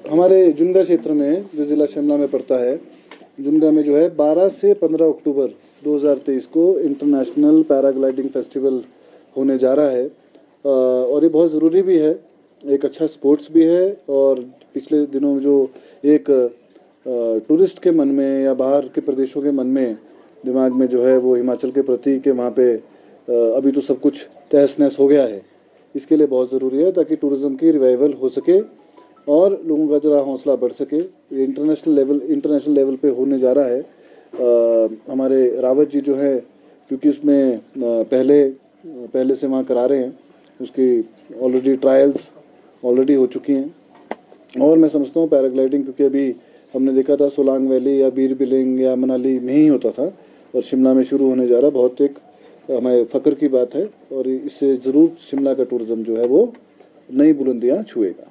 हमारे जुन्गा क्षेत्र में, जो ज़िला शिमला में पड़ता है, जुन्गा में जो है 12 से 15 अक्टूबर 2023 को इंटरनेशनल पैराग्लाइडिंग फेस्टिवल होने जा रहा है। और ये बहुत ज़रूरी भी है, एक अच्छा स्पोर्ट्स भी है। और पिछले दिनों में जो एक टूरिस्ट के मन में या बाहर के प्रदेशों के मन में दिमाग में जो है वो हिमाचल के प्रति कि वहाँ पे अभी तो सब कुछ तहस नहस हो गया है, इसके लिए बहुत ज़रूरी है ताकि टूरिज़्म की रिवाइवल हो सके और लोगों का जरा हौसला बढ़ सके। ये इंटरनेशनल लेवल पे होने जा रहा है। हमारे रावत जी जो है, क्योंकि उसमें पहले से वहाँ करा रहे हैं, उसकी ऑलरेडी ट्रायल्स ऑलरेडी हो चुकी हैं। और मैं समझता हूँ पैराग्लाइडिंग, क्योंकि अभी हमने देखा था सोलांग वैली या बीर बिलिंग या मनाली में ही होता था और शिमला में शुरू होने जा रहा, बहुत एक हमारे फ़ख्र की बात है। और इससे ज़रूर शिमला का टूरिज़्म जो है वो नई बुलंदियाँ छुएगा।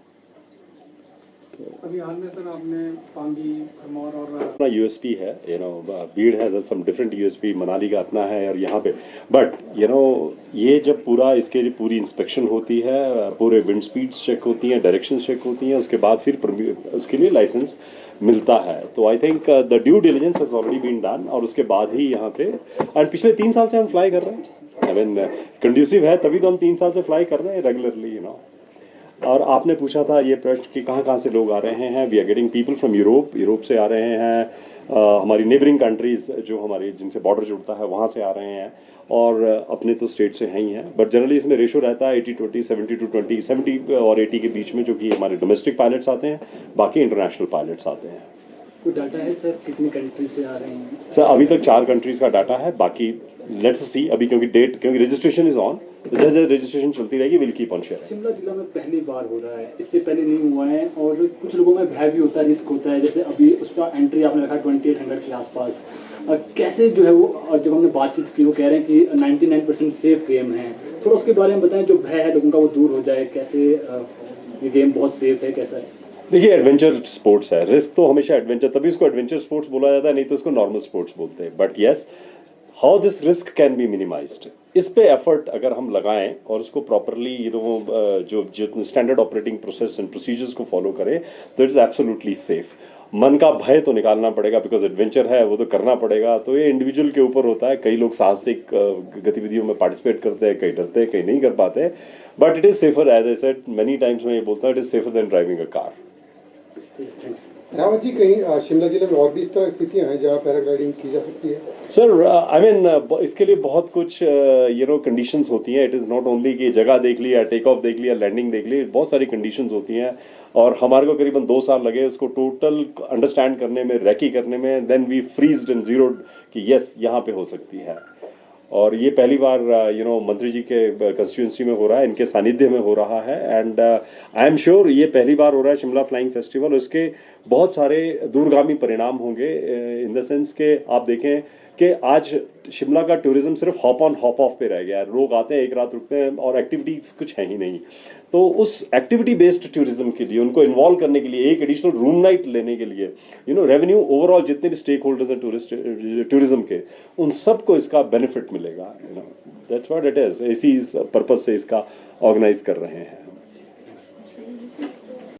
अभी हाल में सर आपने पांगी, सिरमौर और यूएसपी है, भीड़ है, सम डिफरेंट यूएसपी, मनाली का अपना है और यहाँ पे, बट ये जब पूरी इंस्पेक्शन होती है, पूरे विंड स्पीड्स चेक होती हैं, डायरेक्शन चेक होती हैं, उसके बाद फिर उसके लिए लाइसेंस मिलता है। तो I think the due diligence has already been done और उसके बाद ही यहाँ पे, एंड पिछले 3 साल से हम फ्लाई कर रहे हैं। आई मीन कंड्यूसिव है, तभी तो हम 3 साल से फ्लाई कर रहे हैं रेगुलरली। और आपने पूछा था ये प्रश्न कि कहाँ से लोग आ रहे हैं। We are getting people from Europe से आ रहे हैं, हमारी नेबरिंग कंट्रीज जो हमारी जिनसे बॉर्डर जुड़ता है वहाँ से आ रहे हैं, और अपने तो स्टेट से हैं ही हैं। बट जनरली इसमें रेशो रहता है 80-20, 70-20, 70 और 80 के बीच में, जो कि हमारे डोमेस्टिक पायलट्स आते हैं, बाकी इंटरनेशनल पायलट्स आते हैं। कोई डाटा है सर कितनी कंट्रीज से आ रहे हैं? सर अभी तक 4 कंट्रीज का डाटा है, बाकी लेट्स सी अभी, क्योंकि रजिस्ट्रेशन इज ऑन, तो जैसे रजिस्ट्रेशन चलती रहेगी will keep on share. Shimla जिला में पहली बार हो रहा है, इससे पहले नहीं हुआ है, और कुछ लोगों में भय भी होता है, रिस्क होता है। जैसे अभी उसका एंट्री आपने रखा 2800 के आसपास, कैसे जो है वो, और जब हमने बातचीत की वो कह रहे हैं कि 99% सेफ गेम है, थोड़ा उसके बारे में बताएं, जो भय है लोगों का वो दूर हो जाए। कैसे ये गेम बहुत सेफ है, कैसा है? देखिए, एडवेंचर स्पोर्ट्स है, रिस्क तो हमेशा एडवेंचर, तभी इसको एडवेंचर स्पोर्ट्स बोला जाता है, नहीं तो इसको नॉर्मल स्पोर्ट्स बोलते हैं। But yes, how this risk can be minimised, इस पे एफर्ट अगर हम लगाएं और उसको प्रॉपरली जो standard operating process and procedures को फॉलो करें, तो इट इज एब्सोल्युटली सेफ। मन का भय तो निकालना पड़ेगा, बिकॉज एडवेंचर है, वो तो करना पड़ेगा। तो ये इंडिविजुअल के ऊपर होता है। कई लोग साहसिक गतिविधियों में पार्टिसिपेट करते हैं, कई डरते हैं, कई नहीं कर पाते। But it is safer, as I said many times, मैं ये बोलता हूँ, it is safer than driving a car. Rawat ji, कहीं शिमला जिले में और भी इस तरह स्थितियां हैं जहाँ पैराग्लाइडिंग की जा सकती है? सर आई मीन इसके लिए बहुत कुछ कंडीशंस होती हैं। इट इज़ नॉट ओनली कि जगह देख लिया, टेक ऑफ देख लिया, लैंडिंग देख ली, बहुत सारी कंडीशंस होती हैं। और हमारे को करीबन 2 साल लगे उसको टोटल अंडरस्टैंड करने में, रेकी करने में। देन वी फ्रीज्ड एंड जीरोड कि यस यहाँ पे हो सकती है। और ये पहली बार मंत्री जी के कंस्टिट्यूंसी में हो रहा है, इनके सानिध्य में हो रहा है। एंड आई एम श्योर ये पहली बार हो रहा है शिमला फ्लाइंग फेस्टिवल, उसके बहुत सारे दूरगामी परिणाम होंगे। इन द सेंस के आप देखें कि आज शिमला का टूरिज्म सिर्फ हॉप ऑन हॉप ऑफ पे रह गया है। लोग आते हैं, एक रात रुकते हैं, और एक्टिविटीज कुछ है ही नहीं। तो उस एक्टिविटी बेस्ड टूरिज्म के लिए, उनको इन्वॉल्व करने के लिए, एक एडिशनल रूम नाइट लेने के लिए, रेवेन्यू ओवरऑल जितने भी स्टेक होल्डर्स हैं टूरिज्म के, उन सबको इसका बेनिफिट मिलेगा। That's what it is. इसी पर्पज से इसका ऑर्गेनाइज कर रहे हैं।